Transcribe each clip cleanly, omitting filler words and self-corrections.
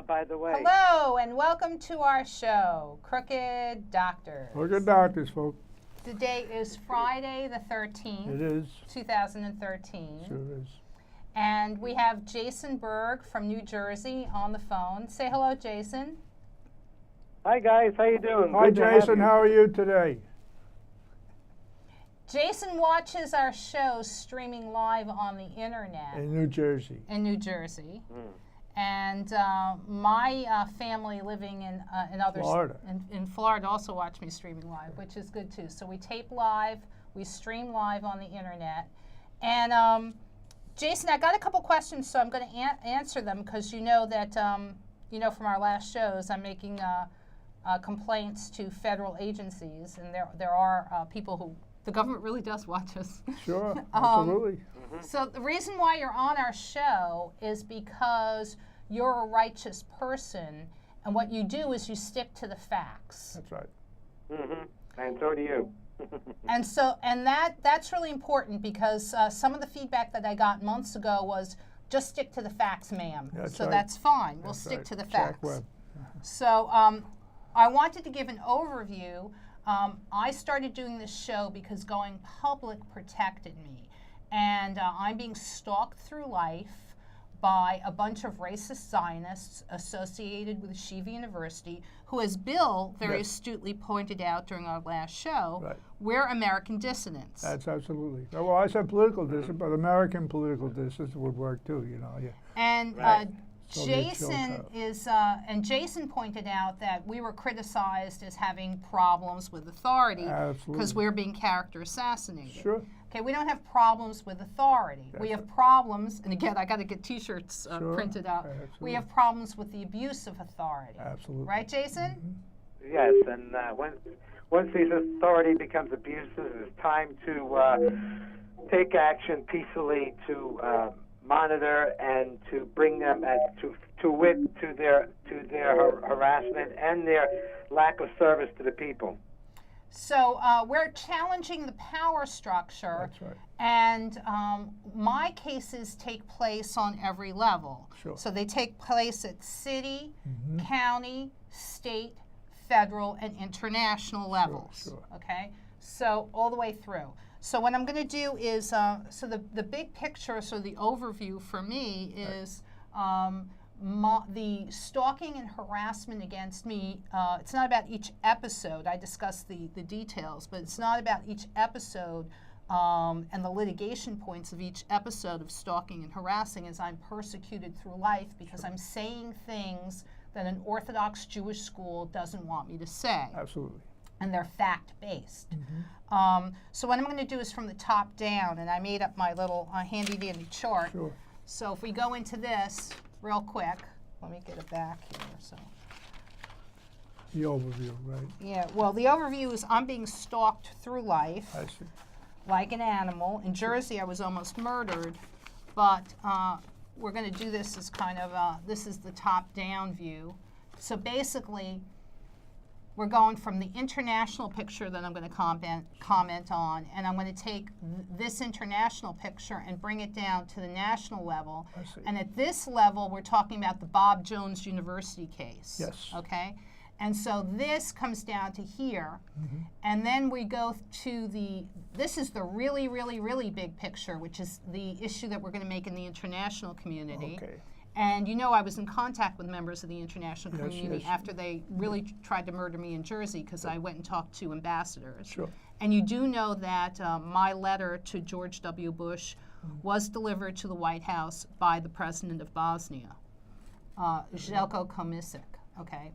By the way. Hello and welcome to our show, Crooked Doctors. Crooked Doctors, folks. Today is Friday the 13th, It is. 2013. Sure is. And we have Jason Berg from New Jersey on the phone. Say hello, Jason. Hi guys, how you doing? Hi, Good to have Jason. you. How are you today? Jason watches our show streaming live on the internet In New Jersey. in New Jersey. And my family living in other Florida. in Florida also watch me streaming live, which is good too. So we tape live, we stream live on the internet. And Jason, I got a couple questions, so I'm going to answer them because you know that from our last shows, I'm making complaints to federal agencies, and there are people who the government really does watch us. Sure, absolutely. So the reason why you're on our show is because you're a righteous person, and what you do is you stick to the facts. That's right. And so do you. And that's really important because some of the feedback that I got months ago was just stick to the facts, ma'am. That's so right. that's fine. We'll That's stick right. to the Jack facts. Webb. So I wanted to give an overview. I started doing this show because going public protected me. And I'm being stalked through life by a bunch of racist Zionists associated with Shiva University, who, as Bill very astutely pointed out during our last show, Right. we're American dissidents. That's absolutely. Well, I said political distance, but American political distance would work too, you know. Yeah. And Right. Jason and Jason pointed out that we were criticized as having problems with authority because Absolutely. we're being character assassinated. Sure. Okay, we don't have problems with authority. We have problems, and again, I got to get T-shirts Sure. printed out. Absolutely. We have problems with the abuse of authority. Absolutely. Right, Jason? Yes, and once this authority becomes abusive, it's time to take action peacefully to monitor and to bring them to wit to their harassment and their lack of service to the people. So we're challenging the power structure, That's right. and my cases take place on every level. Sure. So they take place at city, county, state, federal, and international levels. sure. Okay, so all the way through. So what I'm going to do is, so the big picture, so the overview for me is the stalking and harassment against me. It's not about each episode. I discussed the details, but it's not about each episode and the litigation points of each episode of stalking and harassing as I'm persecuted through life because I'm saying things that an Orthodox Jewish school doesn't want me to say. Absolutely. And they're fact-based. So what I'm going to do is from the top down, and I made up my little handy-dandy chart. Sure. So if we go into this real quick, let me get it back here. So The overview, right? yeah, well, the overview is I'm being stalked through life I see. like an animal. In Jersey, I was almost murdered, but we're going to do this as kind of this is the top-down view. So basically, we're going from the international picture that I'm going to comment on, and I'm going to take this international picture and bring it down to the national level. I see. And at this level, we're talking about the Bob Jones University case. Yes. Okay? And so this comes down to here, and then we go to this is the really, really, really big picture, which is the issue that we're going to make in the international community. Okay. And you know I was in contact with members of the international Yes, community yes. after they really tried to murder me in Jersey because I went and talked to ambassadors. Sure. And you do know that my letter to George W. Bush was delivered to the White House by the president of Bosnia, Željko Komšić, okay,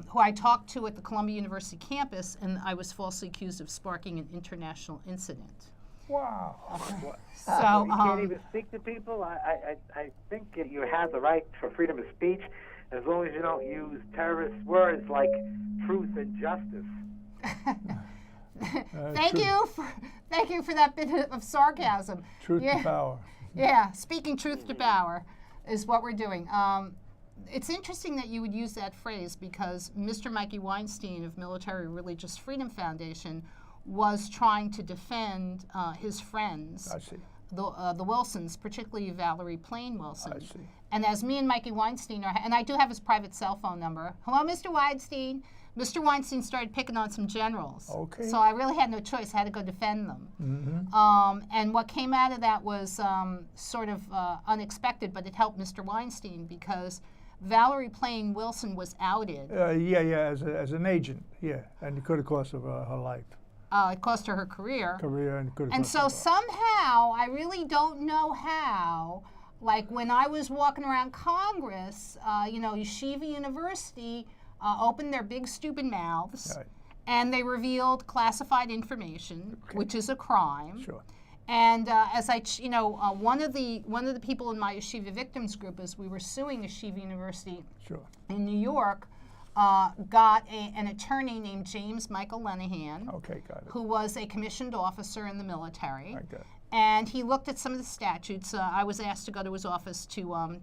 who I talked to at the Columbia University campus, and I was falsely accused of sparking an international incident. Wow. So You can't even speak to people. I think you have the right for freedom of speech as long as you don't use terrorist words like truth and justice. Thank you for that bit of sarcasm. Truth to power. Yeah, speaking truth to power is what we're doing. It's interesting that you would use that phrase because Mr. Mikey Weinstein of Military Religious Freedom Foundation was trying to defend his friends I see. the Wilsons, particularly Valerie Plain Wilson. I see. And as me and Mikey Weinstein are, and I do have his private cell phone number. Hello, Mr. Weinstein. Mr. Weinstein started picking on some generals. Okay. So I really had no choice. I had to go defend them. And what came out of that was sort of unexpected, but it helped Mr. Weinstein because Valerie Plain Wilson was outed. As an agent, and it could have cost her life. It cost her career. And it could have And cost so her somehow, I really don't know how, like when I was walking around Congress, Yeshiva University opened their big stupid mouths, Right. and they revealed classified information, which is a crime. Sure. And one of the people in my Yeshiva victims group, as we were suing Yeshiva University Sure. in New York, got an attorney named James Michael Lenahan, Okay, got it. who was a commissioned officer in the military. I got it. And he looked at some of the statutes. I was asked to go to his office to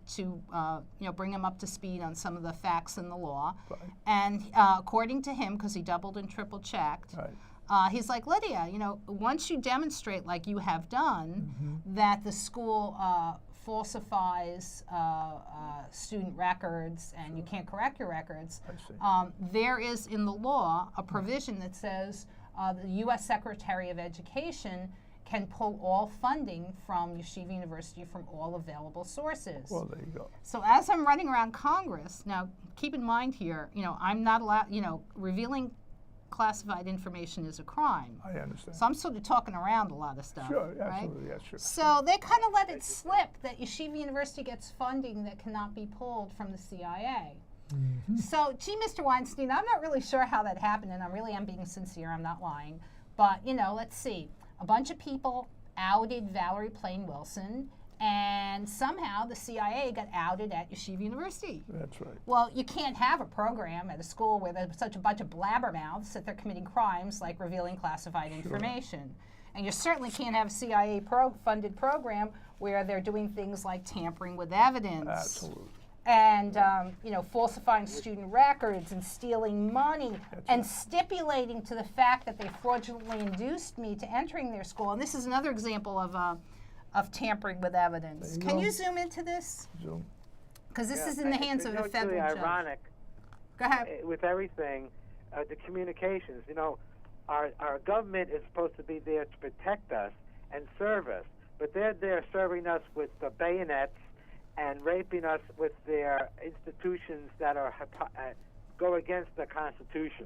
bring him up to speed on some of the facts in the law. Right. And according to him, because he doubled and triple checked, Right. he's like, Lydia, once you demonstrate, like you have done, that the school falsifies student records and you can't correct your records, I see. there is in the law a provision that says the U.S. Secretary of Education can pull all funding from Yeshiva University from all available sources. Well, there you go. So as I'm running around Congress, now keep in mind here, I'm not allowed, revealing classified information is a crime. I understand. So I'm sort of talking around a lot of stuff. Sure, right? absolutely, yeah, sure. So they kind of let it slip that Yeshiva University gets funding that cannot be pulled from the CIA. So, gee, Mr. Weinstein, I'm not really sure how that happened, and I'm being sincere, I'm not lying. But, let's see. A bunch of people outed Valerie Plain Wilson, and somehow the CIA got outed at Yeshiva University. That's right. Well, you can't have a program at a school where there's such a bunch of blabbermouths that they're committing crimes like revealing classified information. And you certainly can't have a CIA funded program where they're doing things like tampering with evidence. Absolutely. And falsifying student records and stealing money and stipulating to the fact that they fraudulently induced me to entering their school. And this is another example of tampering with evidence. Can you zoom into this? Zoom. Because this is in the hands of a federal judge. It's really ironic. Go ahead. With everything, the communications. Our government is supposed to be there to protect us and serve us, but they're there serving us with the bayonets and raping us with their institutions that are go against the Constitution.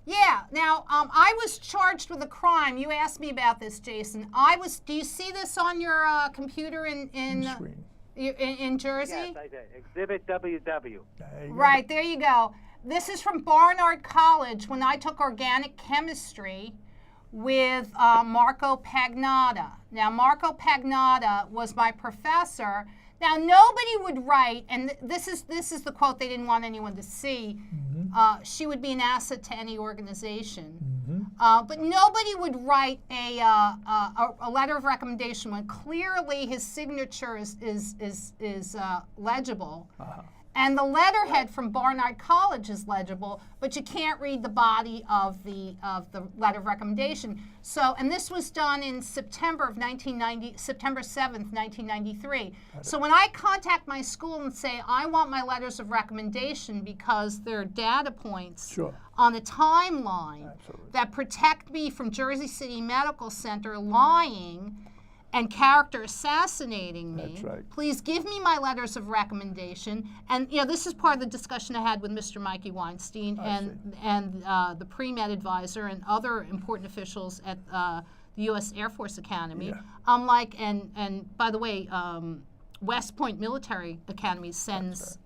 Yeah. Now, I was charged with a crime. You asked me about this, Jason. Do you see this on your computer in Screen. in Jersey? Yes, I did. Exhibit WW. Right, there you go. This is from Barnard College when I took organic chemistry with Marco Pagnotta. Now, Marco Pagnotta was my professor. Now, nobody would write, and this is the quote they didn't want anyone to see, she would be an asset to any organization. But nobody would write a letter of recommendation when clearly his signature is legible. And the letterhead from Barnard College is legible, but you can't read the body of the letter of recommendation. So, and this was done in September 7th, 1993. So when I contact my school and say, I want my letters of recommendation because they're data points on a timeline that protect me from Jersey City Medical Center lying and character assassinating me. That's right. Please give me my letters of recommendation. And this is part of the discussion I had with Mr. Mikey Weinstein and the pre-med advisor and other important officials at the U.S. Air Force Academy. And by the way, West Point Military Academy sends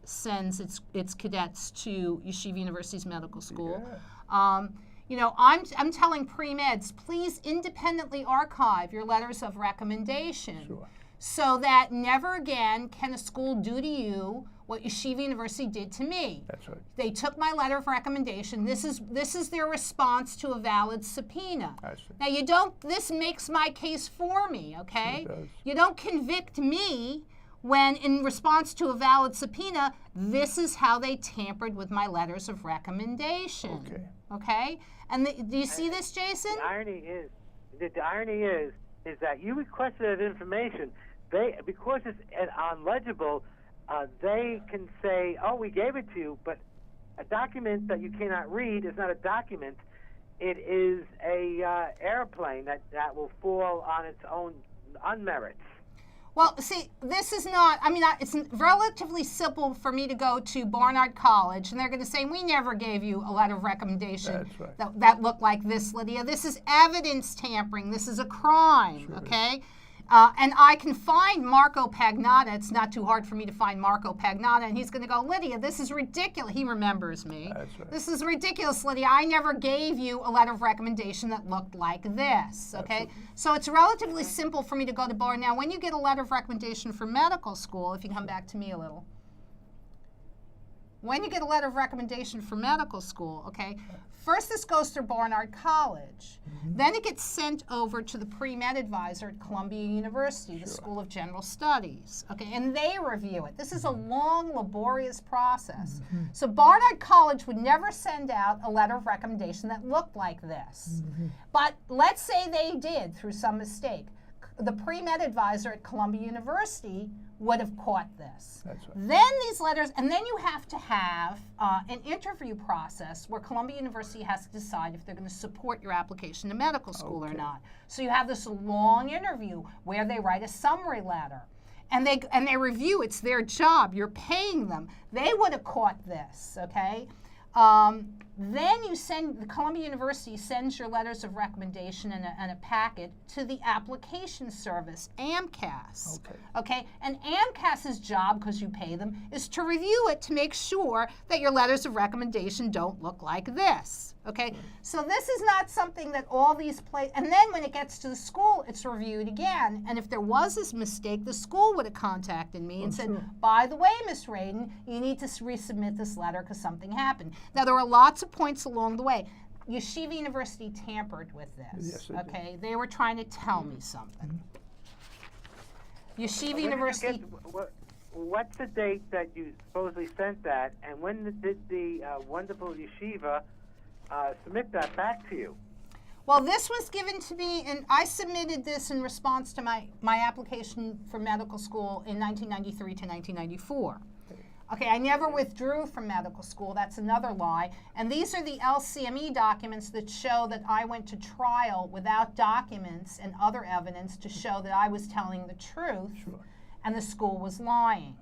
its cadets to Yeshiva University's medical school. I'm telling pre-meds, please independently archive your letters of recommendation so that never again can a school do to you what Yeshiva University did to me. That's right. They took my letter of recommendation. This is their response to a valid subpoena. Now this makes my case for me, okay? Sure does. You don't convict me when in response to a valid subpoena, this is how they tampered with my letters of recommendation. Okay? And do you see this, Jason? The irony is is that you requested that information. Because it's unlegible, they can say, "Oh, we gave it to you," but a document that you cannot read is not a document. It is a airplane that will fall on its own unmerits. Well, see, this is not, I mean, it's relatively simple for me to go to Barnard College, and they're going to say, we never gave you a letter of recommendation that looked like this, Lydia. This is evidence tampering. This is a crime, okay? And I can find Marco Pagnotta. It's not too hard for me to find Marco Pagnotta, and he's going to go, Lydia, this is ridiculous. He remembers me. That's right. This is ridiculous, Lydia. I never gave you a letter of recommendation that looked like this, okay? Absolutely. So it's relatively simple for me to go to Barnard. Now, when you get a letter of recommendation for medical school, if you come back to me a little, when you get a letter of recommendation for medical school, okay, first this goes through Barnard College. Then it gets sent over to the pre-med advisor at Columbia University, the School of General Studies, okay, and they review it. This is a long, laborious process. So Barnard College would never send out a letter of recommendation that looked like this. But let's say they did through some mistake. The pre-med advisor at Columbia University would have caught this. That's right. Then these letters, and then you have to have an interview process where Columbia University has to decide if they're going to support your application to medical school or not. So you have this long interview where they write a summary letter. And they review, it's their job, you're paying them. They would have caught this, okay? Then the Columbia University sends your letters of recommendation and a packet to the application service, AMCAS. Okay? And AMCAS's job, because you pay them, is to review it to make sure that your letters of recommendation don't look like this. Okay? So this is not something that all these and then when it gets to the school, it's reviewed again. And if there was this mistake, the school would have contacted me and said, by the way, Miss Radin, you need to resubmit this letter because something happened. Now, there are lots of points along the way. Yeshiva University tampered with this. Yes, okay? They were trying to tell me something. Yeshiva University. What's the date that you supposedly sent that, and when did the wonderful yeshiva submit that back to you? Well, this was given to me, and I submitted this in response to my application for medical school in 1993 to 1994. Okay, I never withdrew from medical school. That's another lie. And these are the LCME documents that show that I went to trial without documents and other evidence to show that I was telling the truth and the school was lying.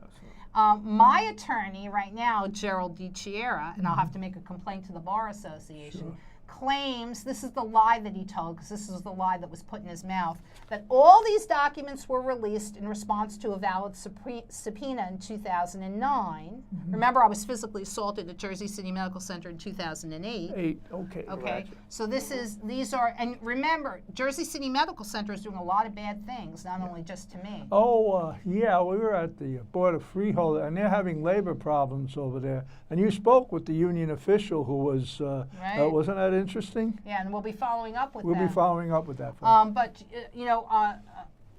My attorney right now, Gerald DiChiera, and I'll have to make a complaint to the Bar Association, claims, this is the lie that he told, because this is the lie that was put in his mouth, that all these documents were released in response to a valid subpoena in 2009. Remember, I was physically assaulted at Jersey City Medical Center in 2008. Okay. So these are, and remember, Jersey City Medical Center is doing a lot of bad things, not only just to me. Yeah, we were at the Board of Freehold, and they're having labor problems over there. And you spoke with the union official who was, wasn't that interesting? Yeah, and we'll be following up with that. We'll be following up with that. But,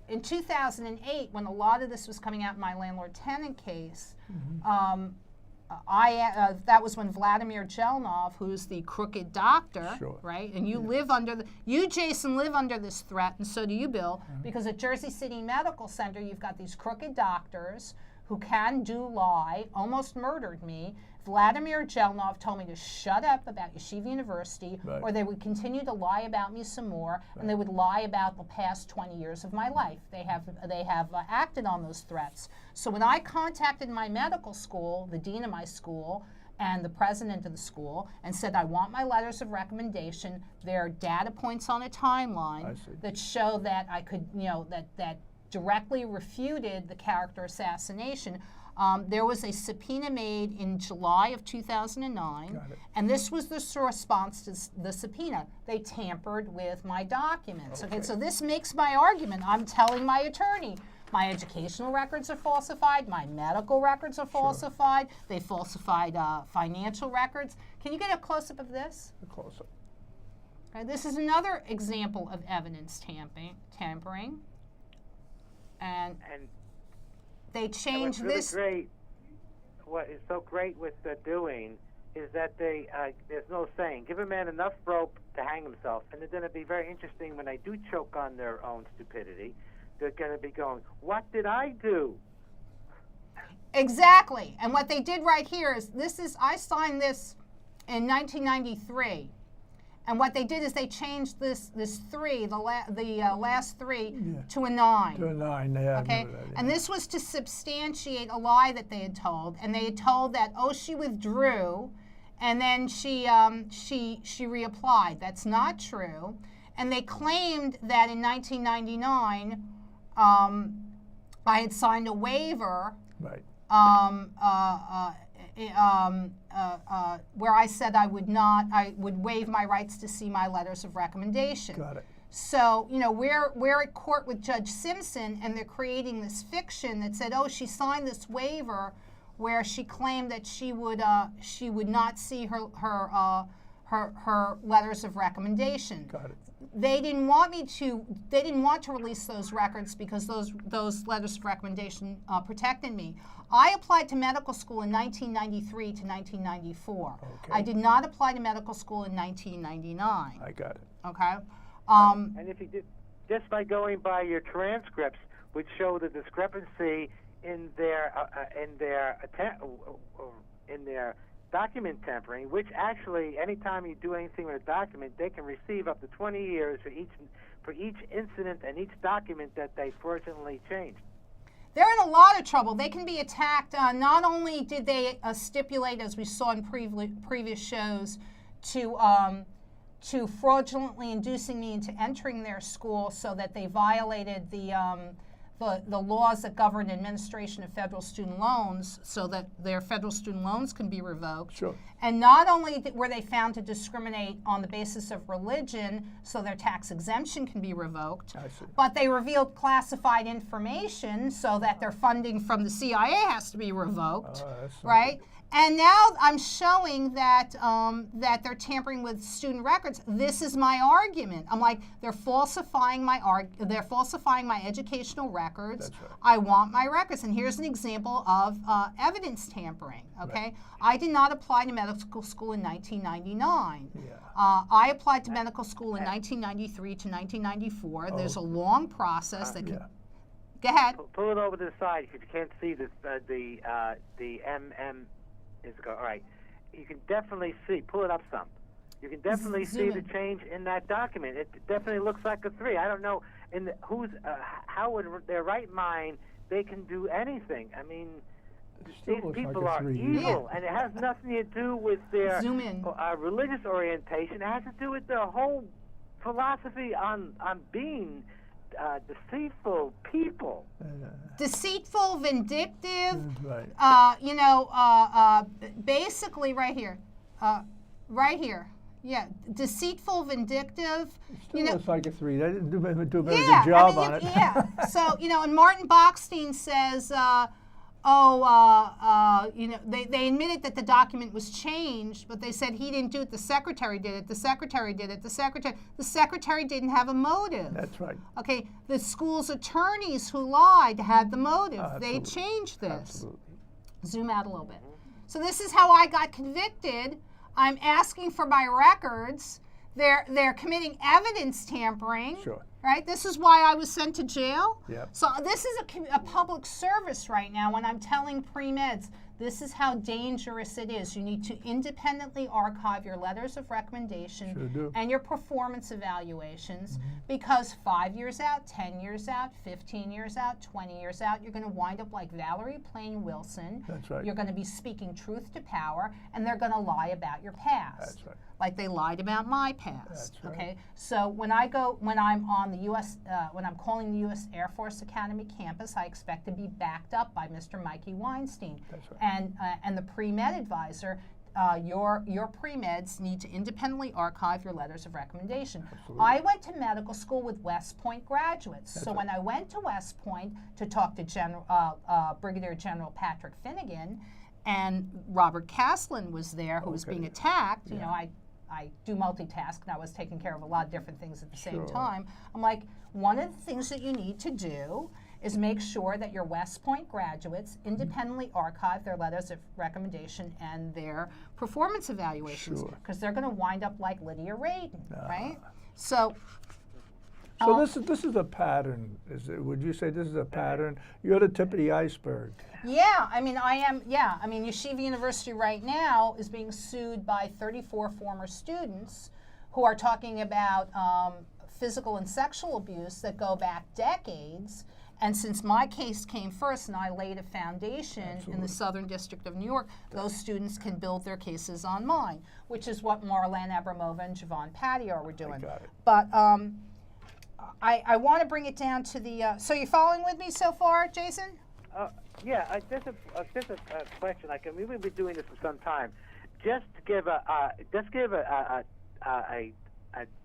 in 2008, when a lot of this was coming out in my landlord-tenant case, that was when Vladimir Jelnov, who's the crooked doctor, right? And you live under you, Jason, live under this threat, and so do you, Bill, because at Jersey City Medical Center, you've got these crooked doctors who can do lie, almost murdered me. Vladimir Jelnov told me to shut up about Yeshiva University, or they would continue to lie about me some more, and they would lie about the past 20 years of my life. They have acted on those threats. So when I contacted my medical school, the dean of my school, and the president of the school, and said, I want my letters of recommendation, there are data points on a timeline that show that I could, that directly refuted the character assassination. There was a subpoena made in July of 2009, and this was the response to the subpoena. They tampered with my documents. Okay, so this makes my argument. I'm telling my attorney, my educational records are falsified, my medical records are falsified, they falsified financial records. Can you get a close-up of this? A close-up. Okay, this is another example of evidence tampering. And they changed this. What is so great with the doing is that there's no saying. Give a man enough rope to hang themselves, and they're going to be very interesting when they do choke on their own stupidity. They're going to be going, what did I do? Exactly. And what they did right here is, I signed this in 1993. And what they did is they changed this 3, the last 3, to a 9. To a 9, yeah. Okay? That, yeah. And this was to substantiate a lie that they had told. And they had told that, she withdrew, and then she reapplied. That's not true. And they claimed that in 1999, I had signed a waiver. Right. Where I said I would waive my rights to see my letters of recommendation. Got it. So, we're at court with Judge Simpson, and they're creating this fiction that said, she signed this waiver where she claimed that she would not see her letters of recommendation. Got it. They didn't want to release those records because those letters of recommendation protected me. I applied to medical school in 1993 to 1994. Okay. I did not apply to medical school in 1999. I got it. Okay. And if you did, just by going by your transcripts, would show the discrepancy in their document tampering, which actually, anytime you do anything with a document, they can receive up to 20 years for each incident and each document that they fraudulently changed. They're in a lot of trouble. They can be attacked. Not only did they stipulate, as we saw in previous shows, to fraudulently inducing me into entering their school, so that they violated the laws that govern administration of federal student loans, so that their federal student loans can be revoked. Sure. And not only were they found to discriminate on the basis of religion, so their tax exemption can be revoked, I see. but they revealed classified information, so that their funding from the CIA has to be revoked, right? And now I'm showing that that they're tampering with student records. This is my argument. I'm like, they're falsifying my educational records. That's right. I want my records. And here's an example of evidence tampering. Okay, Right. I did not apply to medical school in 1999. Yeah. I applied to medical school in 1993 to 1994. There's a long process that can. Yeah. Go ahead. Pull it over to the side if you can't see this. The MM. All right, you can definitely see. Pull it up some. You can definitely see the change in that document. It definitely looks like a 3. I don't know how in their right mind they can do anything. I mean, these people like are 3. evil, and it has nothing to do with their Zoom in. Religious orientation. It has to do with their whole philosophy on being deceitful people. Deceitful, vindictive. Right. Basically, right here. Yeah, deceitful, vindictive. Still looks like a 3. They didn't do a very good Yeah, job on it. Yeah. So, and Martin Bachstein says, they admitted that the document was changed, but they said he didn't do it. The secretary did it. The secretary did it. The secretary didn't have a motive. That's right. Okay, the school's attorneys who lied had the motive. They changed this. Absolutely. Zoom out a little bit. So this is how I got convicted. I'm asking for my records. They're committing evidence tampering. Sure. Right? This is why I was sent to jail. Yep. So this is a public service right now when I'm telling pre-meds, this is how dangerous it is. You need to independently archive your letters of recommendation and your performance evaluations, because 5 years out, 10 years out, 15 years out, 20 years out, you're going to wind up like Valerie Plame Wilson. That's right. You're going to be speaking truth to power, and they're going to lie about your past. That's right. Like they lied about my past. That's right. Okay, so when I'm on the U.S., when I'm calling the U.S. Air Force Academy campus, I expect to be backed up by Mr. Mikey Weinstein. That's right. And the pre-med advisor. Your pre-meds need to independently archive your letters of recommendation. Absolutely. I went to medical school with West Point graduates. That's so right. when I went to West Point to talk to Brigadier General Patrick Finnegan, and Robert Caslin was there, who was being attacked. You know, I do multitask, and I was taking care of a lot of different things at the same time. I'm like, one of the things that you need to do is make sure that your West Point graduates independently archive their letters of recommendation and their performance evaluations, because they're going to wind up like Lydia Radin, right? So this is a pattern. Would you say this is a pattern? You're the tip of the iceberg. Yeah, I mean, I am. Yeah, I mean, Yeshiva University right now is being sued by 34 former students who are talking about physical and sexual abuse that go back decades. And since my case came first and I laid a foundation in the Southern District of New York, those students can build their cases on mine, which is what Marlene Abramova and Javon Patio were doing. I got it. But I want to bring it down to the. So you following with me so far, Jason? Yeah, just a question. Like, we've been doing this for some time. Just to give a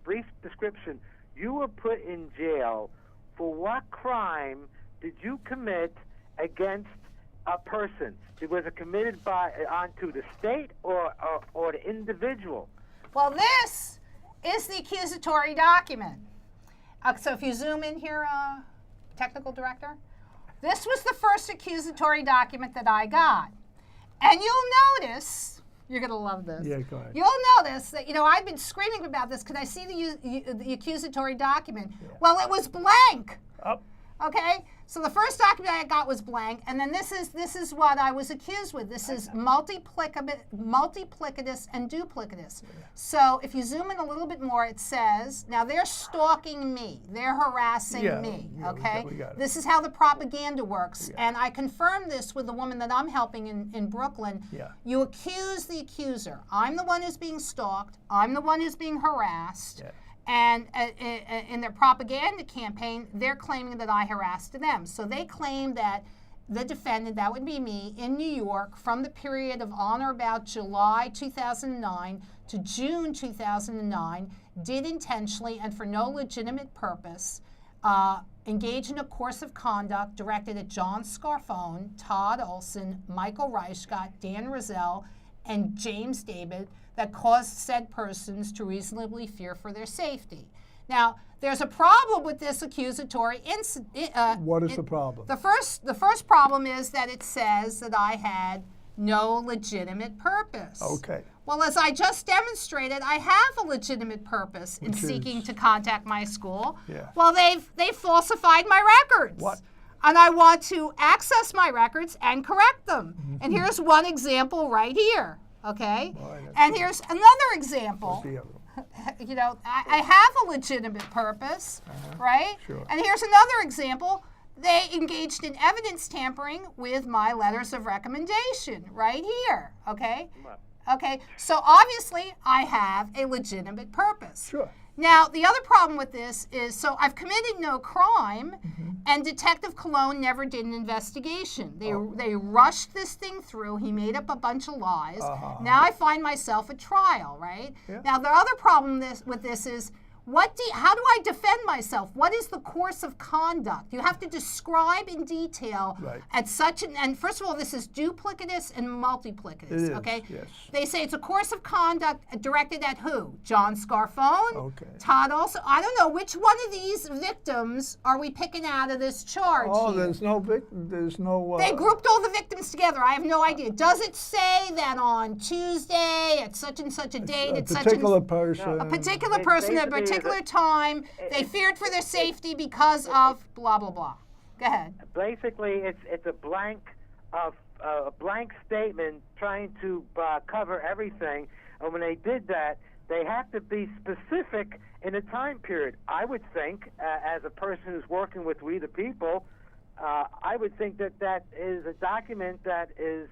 brief description. You were put in jail. For what crime did you commit against a person? Was it committed onto the state or the individual? Well, this is the accusatory document. So if you zoom in here, technical director, this was the first accusatory document that I got. And you'll notice, you're going to love this. Yeah, go ahead. You'll notice that, I've been screaming about this. Can I see the accusatory document? Yeah. Well, it was blank. Oh. Okay? So the first document I got was blank, and then this is what I was accused with. This is multiplicitous and duplicitous. Yeah. So if you zoom in a little bit more, it says, now they're stalking me. They're harassing me, okay? We got it. This is how the propaganda works. Yeah. And I confirmed this with the woman that I'm helping in Brooklyn. Yeah. You accuse the accuser. I'm the one who's being stalked. I'm the one who's being harassed. Yeah. And in their propaganda campaign, they're claiming that I harassed them. So they claim that the defendant, that would be me, in New York, from the period of on or about July 2009 to June 2009, did intentionally and for no legitimate purpose engage in a course of conduct directed at John Scarfone, Todd Olson, Michael Reichgott, Dan Rozelle, and James David, that caused said persons to reasonably fear for their safety. Now, there's a problem with this accusatory incident. What is the problem? The first problem is that it says that I had no legitimate purpose. Okay. Well, as I just demonstrated, I have a legitimate purpose in seeking to contact my school. Yeah. Well, they've falsified my records. What? And I want to access my records and correct them. Mm-hmm. And here's one example right here. Okay? And here's another example. I have a legitimate purpose, right? Sure. And here's another example. They engaged in evidence tampering with my letters of recommendation right here, okay? Okay, so obviously I have a legitimate purpose. Sure. Now, the other problem with this is, so I've committed no crime, and Detective Cologne never did an investigation. They rushed this thing through. He made up a bunch of lies. Now I find myself at trial, right? Yeah. Now, the other problem with this is, how do I defend myself? What is the course of conduct? You have to describe in detail at such and first of all, this is duplicitous and multiplicitous, okay? Yes. They say it's a course of conduct directed at who? John Scarfone? Okay. Todd also? I don't know. Which one of these victims are we picking out of this charge here? There's no victim. There's no... They grouped all the victims together. I have no idea. Does it say that on Tuesday at such and such a date, a particular person, a particular person at a particular time, they feared for their safety because of blah, blah, blah. Go ahead. Basically, it's a blank statement trying to cover everything. And when they did that, they have to be specific in a time period. I would think, as a person who's working with We the People, I would think that is a document that is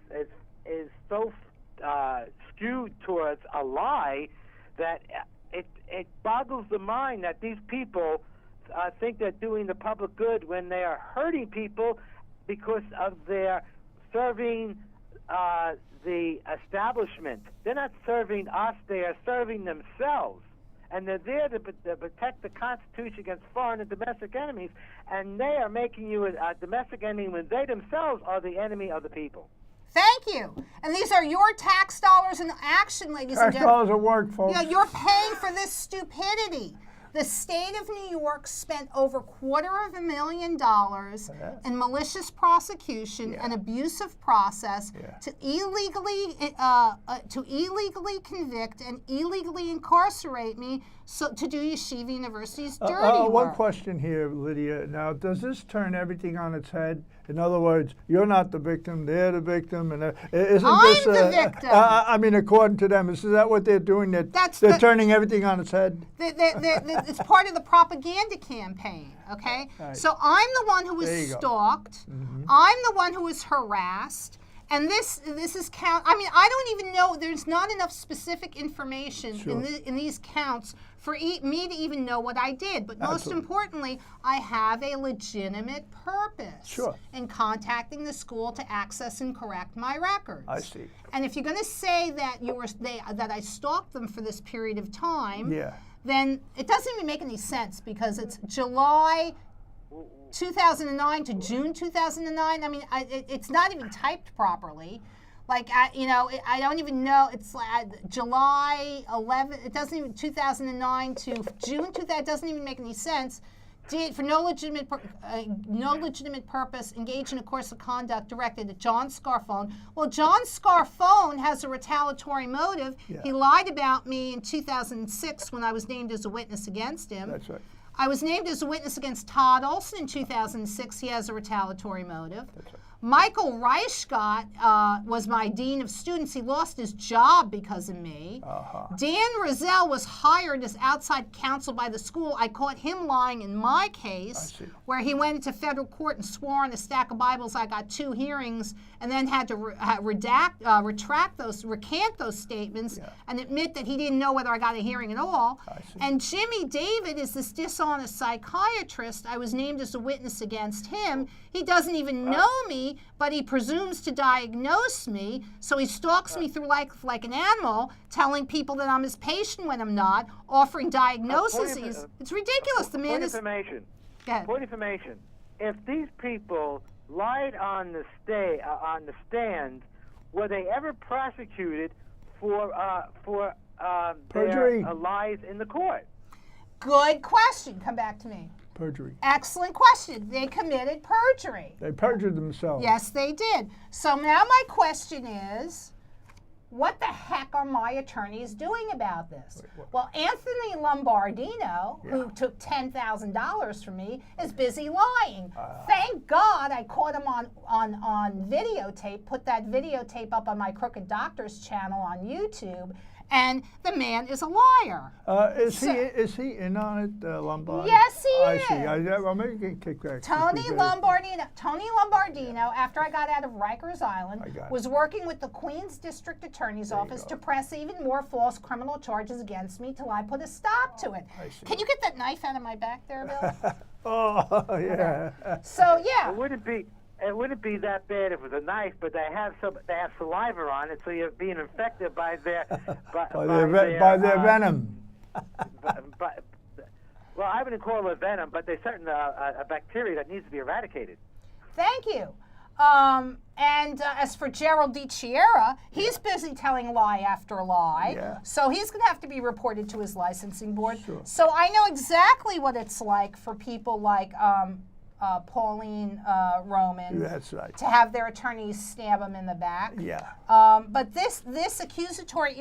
so skewed towards a lie that it boggles the mind that these people think they're doing the public good when they are hurting people because of their serving the establishment. They're not serving us, they are serving themselves. And they're there to protect the Constitution against foreign and domestic enemies, and they are making you a domestic enemy when they themselves are the enemy of the people. Thank you. And these are your tax dollars in action, ladies and gentlemen. Tax dollars at work, folks. Yeah, you're paying for this stupidity. The state of New York spent over $250,000 in malicious prosecution and abusive process to illegally convict and illegally incarcerate me, so to do Yeshiva University's dirty work. One question here, Lydia. Now, does this turn everything on its head? In other words, you're not the victim; they're the victim, and isn't I'm this? the victim. I mean, according to them, is that what they're doing? They're turning everything on its head. It's part of the propaganda campaign. Okay, right. So I'm the one who was stalked. I'm the one who was harassed. And this is count. I mean, I don't even know. There's not enough specific information in these counts for me to even know what I did. But most importantly, I have a legitimate purpose in contacting the school to access and correct my records. I see. And if you're going to say that that I stalked them for this period of time, then it doesn't even make any sense, because it's July 2009 to June 2009. I mean, it's not even typed properly. Like, I don't even know. It's like July 11. It doesn't even 2009 to June 2000. It doesn't even make any sense. Did for no legitimate purpose engage in a course of conduct directed at John Scarfone. Well, John Scarfone has a retaliatory motive. He lied about me in 2006 when I was named as a witness against him. That's right. I was named as a witness against Todd Olson in 2006. He has a retaliatory motive. That's right. Michael Reichgott was my dean of students. He lost his job because of me. Dan Rozelle was hired as outside counsel by the school. I caught him lying in my case, where he went into federal court and swore on a stack of Bibles. I got 2 hearings and then had to recant those statements and admit that he didn't know whether I got a hearing at all. And Jimmy David is this dishonest psychiatrist. I was named as a witness against him. He doesn't even know me, but he presumes to diagnose me, so he stalks me through life like an animal, telling people that I'm his patient when I'm not, offering diagnoses. It's ridiculous. The man is... Information. Go ahead. Point information. If these people lied on the stand, were they ever prosecuted for perjury? Their lies in the court? Good question. Come back to me. Perjury. Excellent question. They committed perjury. They perjured themselves. Yes, they did. So now my question is, what the heck are my attorneys doing about this? Well, Anthony Lombardino, who took $10,000 from me, is busy lying. Thank God I caught him on videotape, put that videotape up on my Crooked Doctors channel on YouTube, and the man is a liar. Is he in on it, Lombard? Yes, he is. I see. I'll make a kickback. Tony Lombardino, after I got out of Rikers Island, was working with the Queens District Attorney's Office to press even more false criminal charges against me till I put a stop to it. Can you get that knife out of my back there, Bill? Oh, yeah. So, yeah. It wouldn't be that bad if it was a knife, but they have saliva on it, so you're being infected by their venom. Well, I wouldn't call it venom, but there's certain a bacteria that needs to be eradicated. Thank you. And as for Gerald DiChiera, he's busy telling lie after lie. So he's going to have to be reported to his licensing board. So I know exactly what it's like for people like Pauline Roman to have their attorneys stab them in the back. But this accusatory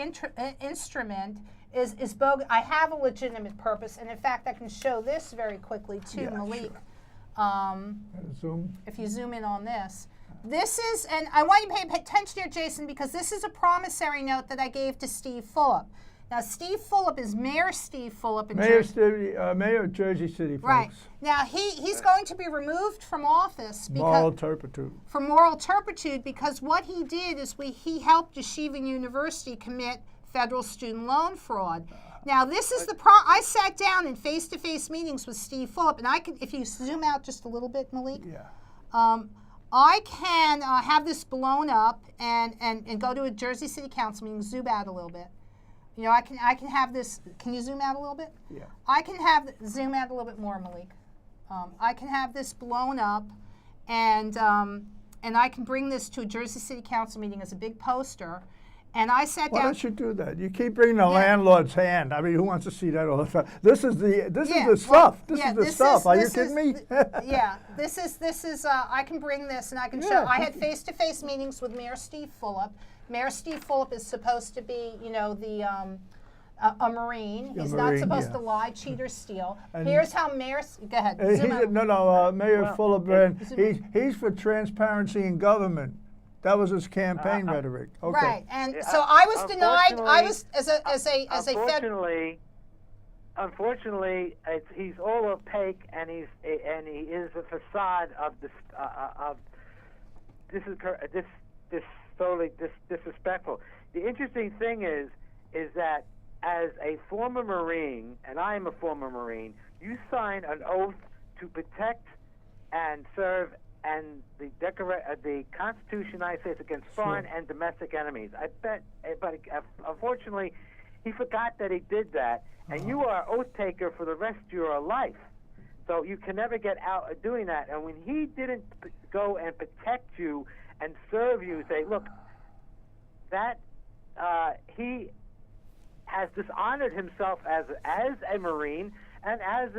instrument is bogus. I have a legitimate purpose, and in fact, I can show this very quickly too, Malik. Zoom. If you zoom in on this. This is, and I want you to pay attention here, Jason, because this is a promissory note that I gave to Steve Fulop. Now, Steve Fulop is Mayor Steve Fulop in Jersey. Mayor of Jersey City, folks. Right. Now, he's going to be removed from office because moral turpitude. For moral turpitude, because what he did is he helped Yeshiva University commit federal student loan fraud. Now, this is I sat down in face-to-face meetings with Steve Fulop, and I can, if you zoom out just a little bit, Malik. I can have this blown up and go to a Jersey City Council meeting, zoom out a little bit. You know, I can have this. Can you zoom out a little bit? I can zoom out a little bit more, Malik. I can have this blown up, and I can bring this to a Jersey City Council meeting as a big poster, And I sat Why down. don't you do that? You keep bringing the landlord's hand. I mean, who wants to see that all the time? This is the stuff. This is the stuff. Are you kidding me? Yeah, this is. I can bring this and I can show. I had face-to-face meetings with Mayor Steve Fulop. Mayor Steve Fulop is supposed to be, a Marine. He's not supposed to lie, cheat, or steal. And here's how Mayor. Go ahead. Mayor Fulop. He's for transparency in government. That was his campaign rhetoric. Okay. Right, and so I was denied. I was as a Unfortunately, he's all opaque, and he is a facade of this totally disrespectful. The interesting thing is that as a former Marine, and I am a former Marine, you sign an oath to protect and serve and the Constitution of the United States against foreign and domestic enemies. I bet, but unfortunately, he forgot that he did that, and you are an oath taker for the rest of your life. So you can never get out of doing that. And when he didn't go and protect you and serve you, say, look, that he has dishonored himself as a Marine and as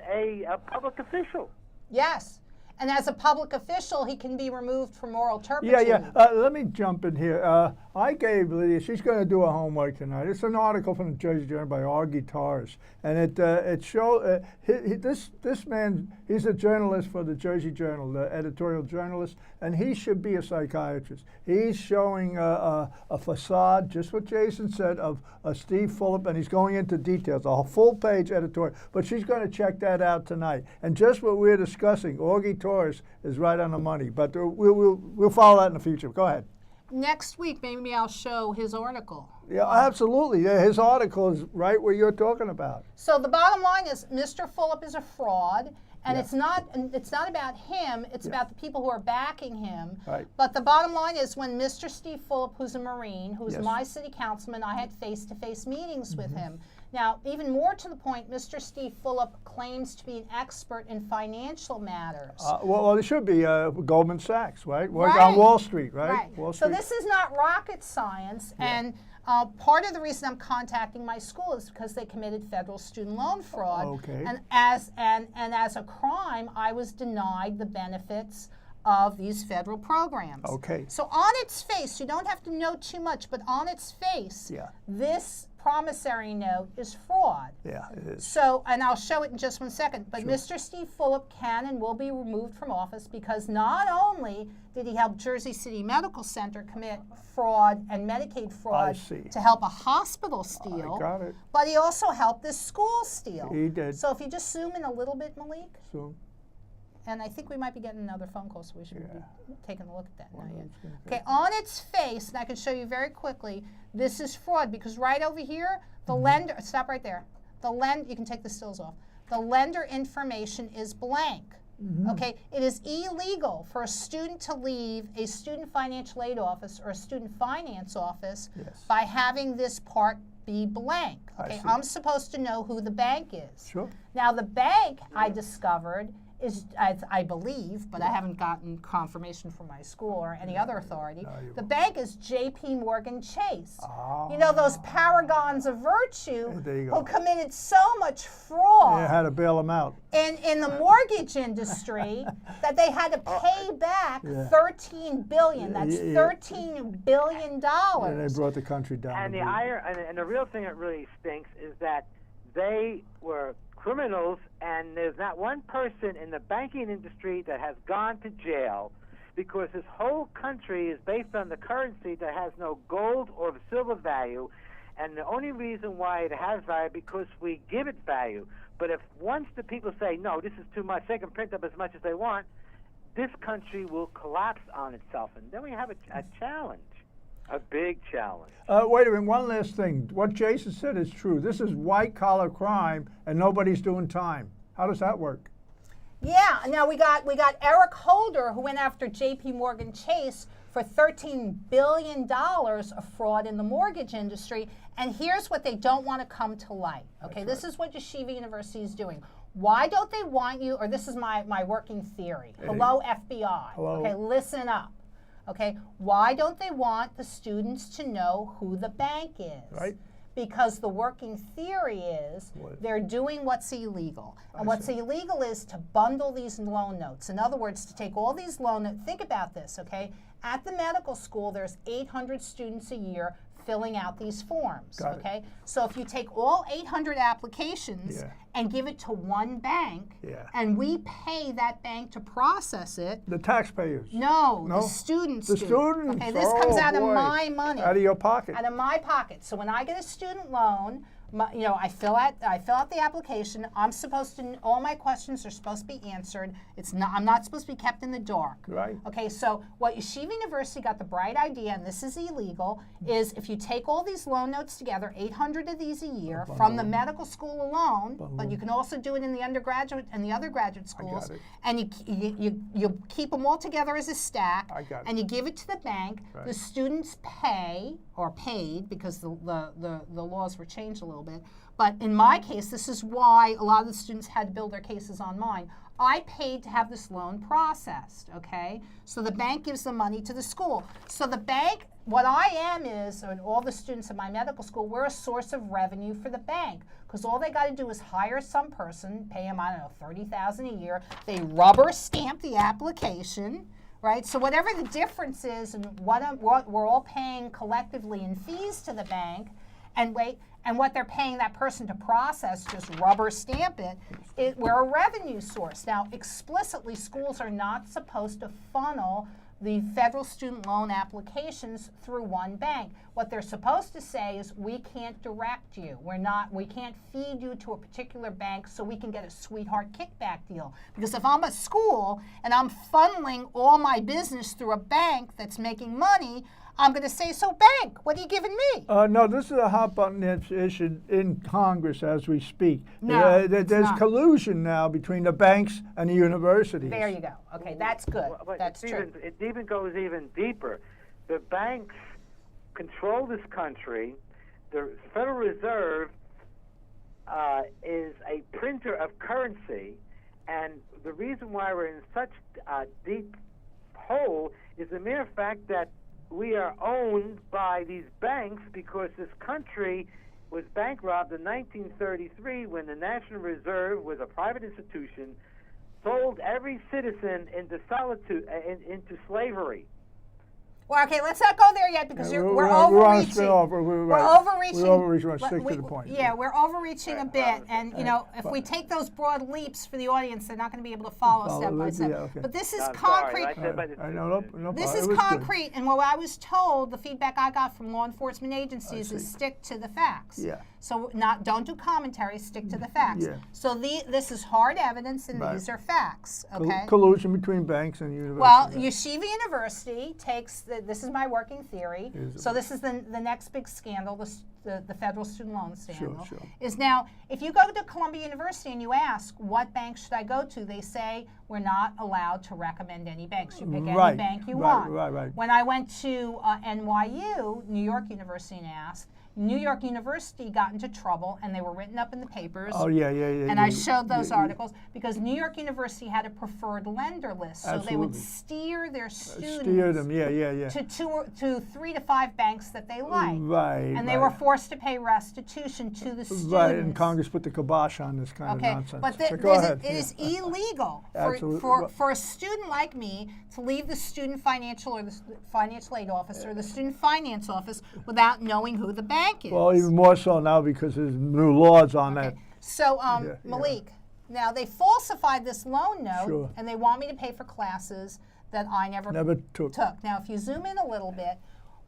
a public official. Yes. And as a public official, he can be removed for moral turpitude. Yeah. Let me jump in here. I gave Lydia, she's going to do a homework tonight. It's an article from the Jersey Journal by CrookedDoctors. And it shows, this man, he's a journalist for the Jersey Journal, the editorial journalist, and he should be a psychiatrist. He's showing a facade, just what Jason said, of Steve Fulop, and he's going into details, a full-page editorial. But she's going to check that out tonight. And just what we're discussing, CrookedDoctors is right on the money. But we'll follow that in the future. Go ahead. Next week, maybe I'll show his article. Yeah, absolutely. Yeah, his article is right where you're talking about. So the bottom line is Mr. Fulop is a fraud, and it's not about him. It's about the people who are backing him. Right. But the bottom line is when Mr. Steve Fulop, who's a Marine, who's my city councilman, I had face-to-face meetings with him. Now, even more to the point, Mr. Steve Fulop claims to be an expert in financial matters. Well, it should be Goldman Sachs, right? On Wall Street, right? Right. Wall Street. So this is not rocket science, and part of the reason I'm contacting my school is because they committed federal student loan fraud. Okay. And as a crime, I was denied the benefits of these federal programs. Okay. So on its face, you don't have to know too much, but on its face, this promissory note is fraud. Yeah, it is. So, and I'll show it in just 1 second, but Mr. Steve Fulop can and will be removed from office because not only did he help Jersey City Medical Center commit fraud and Medicaid fraud to help a hospital steal, but he also helped this school steal. He did. So if you just zoom in a little bit, Malik. Zoom. And I think we might be getting another phone call, so we should be taking a look at that now yet. Okay, on its face, and I can show you very quickly, this is fraud because right over here, the lender, stop right there. You can take the stills off. The lender information is blank. Okay, it is illegal for a student to leave a student financial aid office or a student finance office by having this part be blank. Okay, I'm supposed to know who the bank is. Sure. Now the bank, I discovered, is, I believe, but I haven't gotten confirmation from my school or any other authority, the bank is J.P. Morgan Chase. You know, those paragons of virtue who committed so much fraud. They had to bail them out. In the mortgage industry that they had to pay back $13 billion. That's $13 billion. And they brought the country down. And the real thing that really stinks is that they were criminals, and there's not one person in the banking industry that has gone to jail because this whole country is based on the currency that has no gold or silver value, and the only reason why it has value because we give it value. But if once the people say, no, this is too much, they can print up as much as they want, this country will collapse on itself, and then we have a challenge. A big challenge. Wait a minute, one last thing. What Jason said is true. This is white-collar crime, and nobody's doing time. How does that work? Yeah, now we got Eric Holder, who went after J.P. Morgan Chase for $13 billion of fraud in the mortgage industry, and here's what they don't want to come to light. Okay, this is what Yeshiva University is doing. Why don't they want you, or this is my working theory. Hello, FBI. Hello. Okay, listen up. Okay, why don't they want the students to know who the bank is? Right. Because the working theory is they're doing what's illegal. And what's illegal is to bundle these loan notes. In other words, to take all these loan notes. Think about this, okay? At the medical school, there's 800 students a year filling out these forms, okay? So if you take all 800 applications and give it to one bank, and we pay that bank to process it. The taxpayers? No, the students The do. students? Okay, this comes out of my money. Out of your pocket? Out of my pocket. So when I get a student loan, I fill out the application. I'm supposed to. All my questions are supposed to be answered. I'm not supposed to be kept in the dark. Right. Okay. So what Yeshiva University got the bright idea, and this is illegal, is if you take all these loan notes together, 800 of these a year from the medical school alone, but you can also do it in the undergraduate and the other graduate schools, and you keep them all together as a stack, and you give it to the bank. Right. The students pay or paid because the laws were changed a little bit. But in my case, this is why a lot of the students had to build their cases on mine. I paid to have this loan processed, okay? So the bank gives the money to the school. So the bank, what I am is, and all the students at my medical school, we're a source of revenue for the bank, because all they got to do is hire some person, pay them, I don't know, $30,000 a year. They rubber stamp the application, right? So whatever the difference is and what we're all paying collectively in fees to the bank, and what they're paying that person to process, just rubber stamp it, we're a revenue source. Now, explicitly, schools are not supposed to funnel the federal student loan applications through one bank. What they're supposed to say is, we can't direct you. We can't feed you to a particular bank so we can get a sweetheart kickback deal. Because if I'm a school and I'm funneling all my business through a bank that's making money, I'm going to say, so bank, what are you giving me? No, this is a hot button issue in Congress as we speak. No, there's collusion now between the banks and the universities. There you go. Okay, that's good. That's true. It even goes even deeper. The banks control this country. The Federal Reserve is a printer of currency, and the reason why we're in such a deep hole is the mere fact that we are owned by these banks, because this country was bank robbed in 1933 when the National Reserve was a private institution, sold every citizen into into slavery. Well, okay, let's not go there yet because we're overreaching. We're overreaching. We're overreaching. Stick to the point. Yeah, we're overreaching a bit, and if we take those broad leaps for the audience, they're not going to be able to follow step by step. Okay. But this is concrete. This is concrete, and what I was told, the feedback I got from law enforcement agencies is stick to the facts. Yeah. So don't do commentary, stick to the facts. Yeah. So this is hard evidence, and these are facts. Okay. Collusion between banks and universities. Well, Yeshiva University takes this is my working theory. So this is the next big scandal, the federal student loan scandal. Sure. Is now, if you go to Columbia University and you ask, what bank should I go to? They say, we're not allowed to recommend any banks. You pick any bank you want. Right. When I went to NYU, New York University, and asked, New York University got into trouble, and they were written up in the papers. Oh, yeah. And I showed those articles because New York University had a preferred lender list, so they would steer their students to 3 to 5 banks that they liked. Right. And they were forced to pay restitution to the students. Right, and Congress put the kibosh on this kind of nonsense. But it is illegal for a student like me to leave the student financial or the financial aid office or the student finance office without knowing who the bank is. Well, even more so now because there's new laws on that. So, Malik, now they falsified this loan note, and they want me to pay for classes that I never took. Now, if you zoom in a little bit,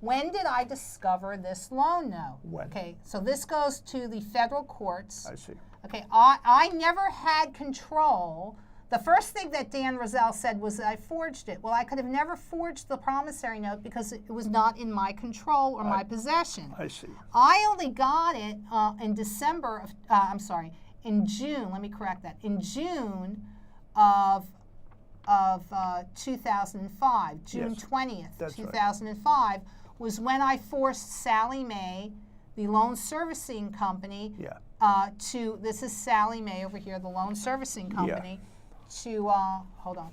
when did I discover this loan note? When? Okay, so this goes to the federal courts. I see. Okay, I never had control. The first thing that Dan Rozelle said was that I forged it. Well, I could have never forged the promissory note because it was not in my control or my possession. I see. I only got it in June, let me correct that, in June of 2005, June 20th, 2005, was when I forced Sallie Mae, the loan servicing company, this is Sallie Mae over here, the loan servicing company, to, hold on.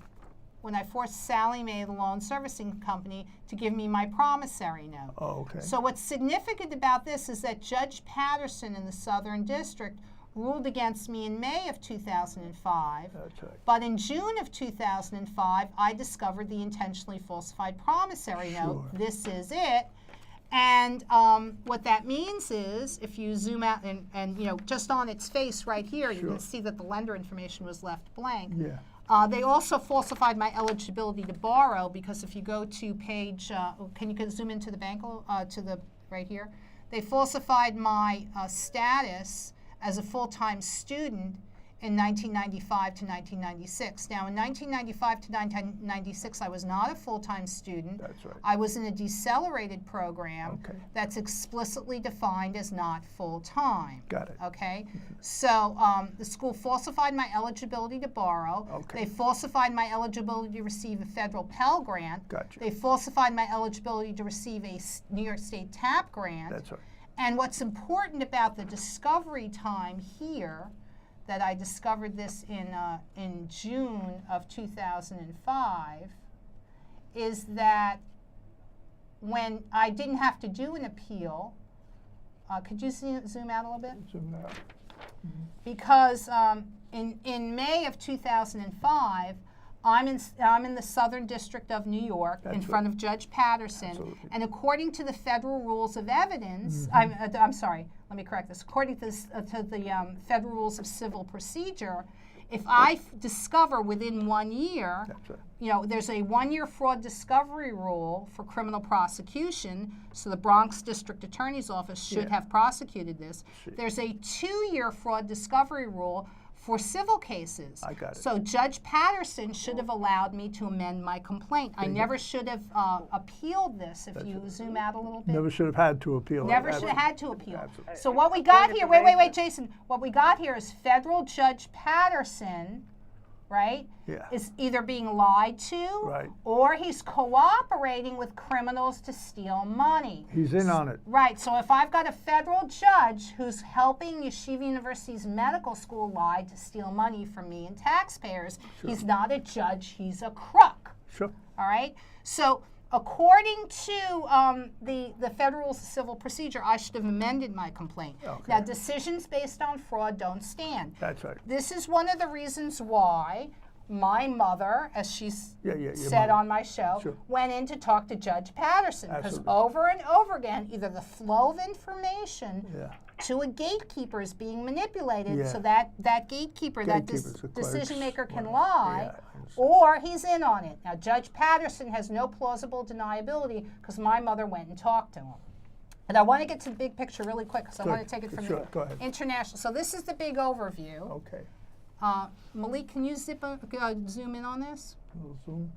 when I forced Sally Mae, the loan servicing company, to give me my promissory note. Oh, okay. So what's significant about this is that Judge Patterson in the Southern District ruled against me in May of 2005. That's right. But in June of 2005, I discovered the intentionally falsified promissory note. This is it. And what that means is, if you zoom out and you know, just on its face right here, you can see that the lender information was left blank. Yeah. They also falsified my eligibility to borrow, because if you go to page, can you zoom into the bank, to the right here? They falsified my status as a full-time student in 1995 to 1996. Now, in 1995 to 1996, I was not a full-time student. That's right. I was in a decelerated program Okay. that's explicitly defined as not full-time. Got it. Okay? So the school falsified my eligibility to borrow. Okay. They falsified my eligibility to receive a federal Pell Grant. Gotcha. They falsified my eligibility to receive a New York State TAP Grant. That's right. And what's important about the discovery time here, that I discovered this in June of 2005, is that when I didn't have to do an appeal, could you zoom out a little bit? Zoom out. Because in May of 2005, I'm in the Southern District of New York in front of Judge Patterson, Absolutely. and according to the federal rules of evidence, I'm sorry, let me correct this. According to the federal rules of civil procedure, if I discover within 1 year, That's right. you know, there's a 1-year fraud discovery rule for criminal prosecution, so the Bronx District Attorney's Office should have prosecuted this. There's a 2-year fraud discovery rule for civil cases. I got it. So Judge Patterson should have allowed me to amend my complaint. I never should have appealed this, if you zoom out a little bit. Never should have had to appeal. Never should have had to appeal. Absolutely. So what we got here, wait, Jason. What we got here is federal Judge Patterson, right, Yeah. is either being lied to, Right. or he's cooperating with criminals to steal money. He's in on it. Right, so if I've got a federal judge who's helping Yeshiva University's medical school lie to steal money from me and taxpayers, he's not a judge, he's a crook. Sure. All right? So according to the Federal Rules of Civil Procedure, I should have amended my complaint. Okay. Now, decisions based on fraud don't stand. That's right. This is one of the reasons why my mother, as she your said mother. on my show, Sure. went in to talk to Judge Patterson. Because Absolutely. over and over again, either the flow of information Yeah. to a gatekeeper is being manipulated, Yeah. so that gatekeeper, that Gatekeepers, the clerks, decision maker can whatever. lie, Yeah, I understand. or he's in on it. Now, Judge Patterson has no plausible deniability because my mother went and talked to him. And I want to get to the big picture really quick, because I want to take it from Sure, the go ahead. international. So this is the big overview. Okay. Malik, can you zoom in on this? Little zoom.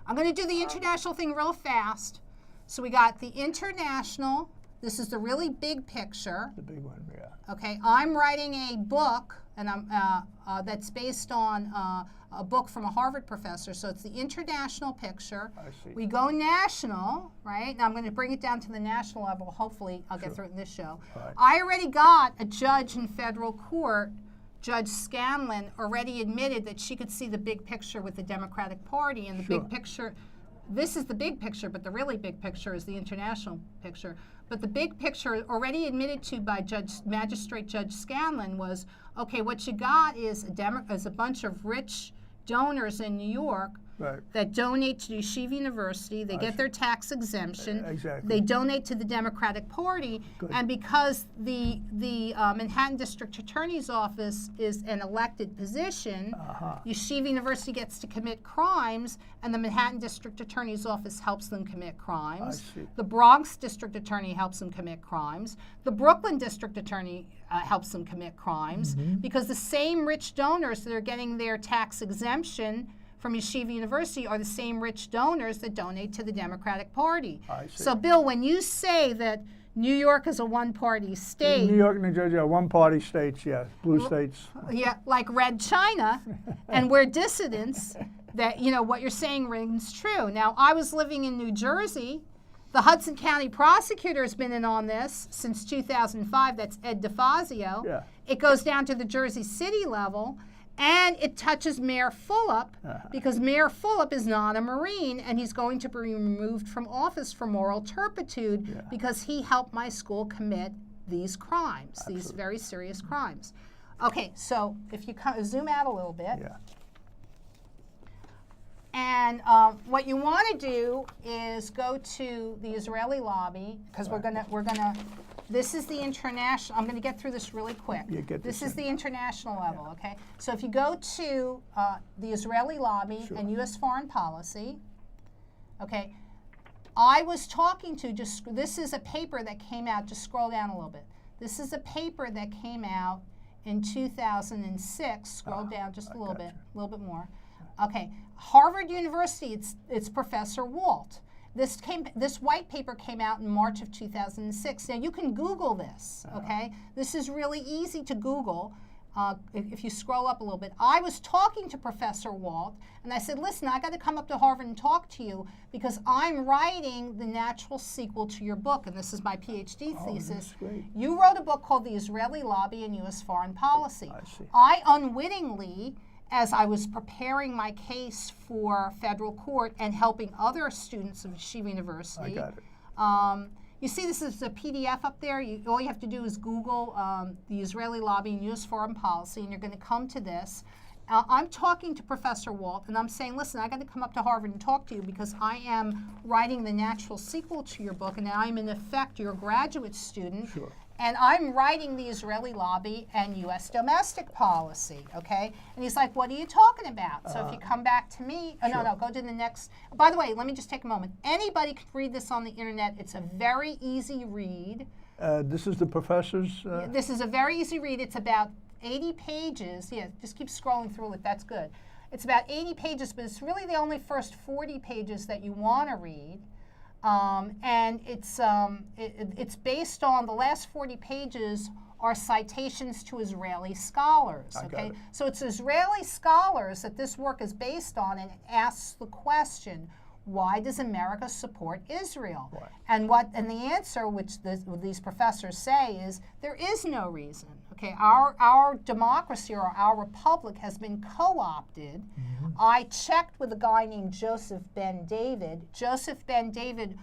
I'm going to do the international thing real fast. So we got the international. This is the really big picture. The big one, yeah. Okay, I'm writing a book, and that's based on a book from a Harvard professor. So it's the international picture. I see. We go national, right? Now I'm going to bring it down to the national level. Hopefully, I'll get through it in this show. Right. I already got a judge in federal court. Judge Scanlon already admitted that she could see the big picture with the Democratic Party, and the big picture, this is the big picture, but the really big picture is the international picture. But the big picture, already admitted to by Magistrate Judge Scanlon, was, okay, what you got is a bunch of rich donors in New York Right. that donate to Yeshiva University. They get their tax exemption. Exactly. They donate to the Democratic Party. Good. And because the Manhattan District Attorney's Office is an elected position, Yeshiva University gets to commit crimes, and the Manhattan District Attorney's Office helps them commit crimes. I see. The Bronx District Attorney helps them commit crimes. The Brooklyn District Attorney helps them commit crimes, because the same rich donors that are getting their tax exemption from Yeshiva University are the same rich donors that donate to the Democratic Party. I see. So, Bill, when you say that New York is a one-party state, New York, New Jersey are one-party states, yes. Blue states. yeah, like Red China, and we're dissidents, that, you know, what you're saying rings true. Now, I was living in New Jersey. The Hudson County prosecutor has been in on this since 2005. That's Ed DeFazio. Yeah. It goes down to the Jersey City level. And it touches Mayor Fulop because Mayor Fulop is not a Marine, and he's going to be removed from office for moral turpitude because he helped my school commit these crimes, these very serious crimes. Okay, so if you zoom out a little bit. Yeah. And what you want to do is go to the Israeli lobby, because we're gonna. This is the international. I'm going to get through this really quick. This is the international level. Okay. So if you go to the Israeli lobby and U.S. foreign policy, okay. I was talking to this is a paper that came out. Just scroll down a little bit. This is a paper that came out in 2006. Scroll down just a little bit more. Okay, Harvard University, it's Professor Walt. This white paper came out in March of 2006. Now you can Google this, okay? This is really easy to Google. If you scroll up a little bit. I was talking to Professor Walt, and I said, listen, I got to come up to Harvard and talk to you because I'm writing the natural sequel to your book, and this is my PhD thesis. That's great. You wrote a book called The Israeli Lobby and U.S. Foreign Policy. I see. I unwittingly, as I was preparing my case for federal court and helping other students of Yeshiva University. I got it. You see this is a PDF up there. All you have to do is Google the Israeli Lobby and U.S. Foreign Policy, and you're going to come to this. I'm talking to Professor Walt, and I'm saying, listen, I got to come up to Harvard and talk to you because I am writing the natural sequel to your book, and I'm, in effect, your graduate student. Sure. And I'm writing the Israeli lobby and U.S. domestic policy, okay? And he's like, what are you talking about? So if you come back to me, no, go to the next. By the way, let me just take a moment. Anybody can read this on the internet. It's a very easy read. This is the professor's? This is a very easy read. It's about 80 pages. Yeah, just keep scrolling through it. That's good. It's about 80 pages, but it's really the only first 40 pages that you want to read. And it's based on the last 40 pages are citations to Israeli scholars. Okay, so it's Israeli scholars that this work is based on, and it asks the question: why does America support Israel? Right. And the answer, which these professors say, is there is no reason. Okay, our democracy or our republic has been co-opted. Mm-hmm. I checked with a guy named Joseph Ben David. Joseph Ben David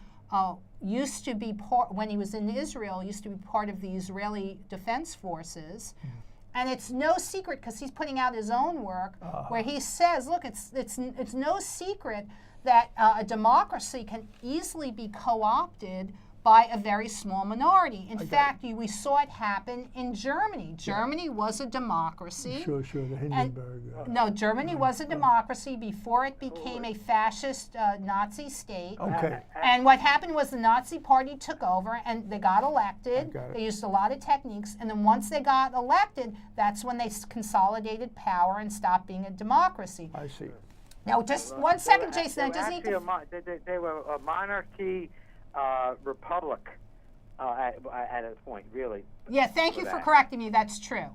used to be when he was in Israel, used to be part of the Israeli Defense Forces. Mm-hmm. And it's no secret, because he's putting out his own work, where he says, look, it's no secret that a democracy can easily be co-opted by a very small minority. In fact, we saw it happen in Germany. Germany was a democracy. Sure, the Hindenburg. No, Germany was a democracy before it became a fascist Nazi state. Okay. And what happened was the Nazi Party took over, and they got elected. They used a lot of techniques, and then once they got elected, that's when they consolidated power and stopped being a democracy. I see. Now, just 1 second, Jason. I just need to. They were a monarchy republic at a point, really. Yeah, thank you for correcting me. That's true.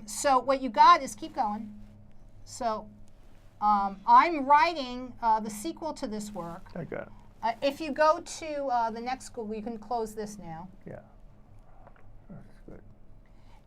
So what you got is, keep going. So I'm writing the sequel to this work. I got it. If you go to the next school, you can close this now. Yeah. That's good.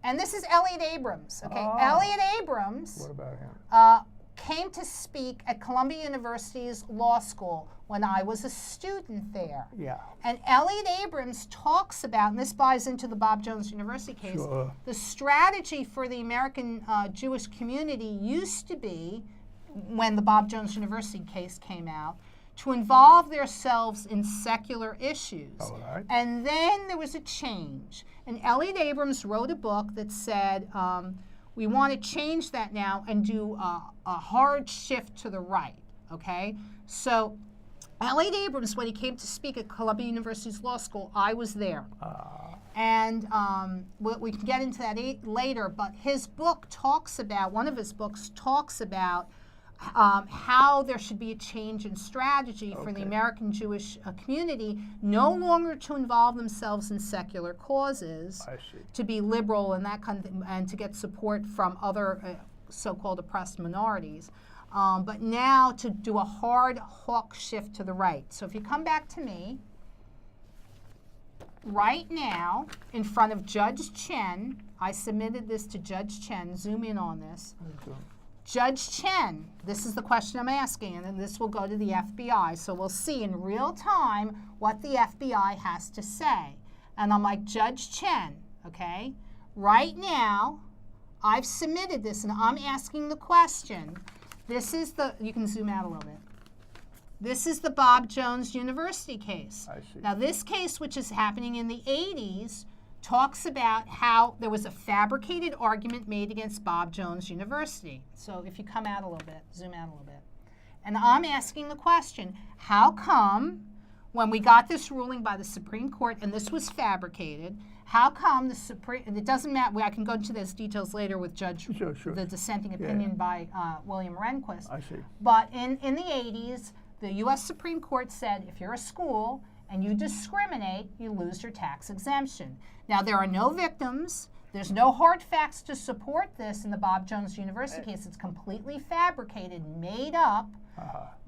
And this is Elliot Abrams. Okay, Elliot Abrams. What about him? Came to speak at Columbia University's law school when I was a student there. Yeah. And Elliot Abrams talks about, and this buys into the Bob Jones University case, the strategy for the American Jewish community used to be, when the Bob Jones University case came out, to involve themselves in secular issues. All right. And then there was a change. And Elliot Abrams wrote a book that said, we want to change that now and do a hard shift to the right, okay? So Elliot Abrams, when he came to speak at Columbia University's law school, I was there. And we can get into that later, but his book talks about, one of his books talks about how there should be a change in strategy for the American Jewish community, no longer to involve themselves in secular causes, to be liberal and that kind of thing, and to get support from other so-called oppressed minorities, but now to do a hard hawk shift to the right. So if you come back to me, right now, in front of Judge Chen, I submitted this to Judge Chen. Zoom in on this. Judge Chen, this is the question I'm asking, and then this will go to the FBI. So we'll see in real time what the FBI has to say. And I'm like, Judge Chen, okay, right now, I've submitted this, and I'm asking the question. This is the, you can zoom out a little bit. This is the Bob Jones University case. I see. Now, this case, which is happening in the 80s, talks about how there was a fabricated argument made against Bob Jones University. So if you come out a little bit, zoom out a little bit. And I'm asking the question, how come when we got this ruling by the Supreme Court, and this was fabricated, how come the Supreme, and it doesn't matter, I can go into those details later with Judge, Sure. the dissenting opinion by William Rehnquist. I see. But in the 80s, the U.S. Supreme Court said if you're a school and you discriminate, you lose your tax exemption. Now, there are no victims. There's no hard facts to support this in the Bob Jones University case. It's completely fabricated, made up.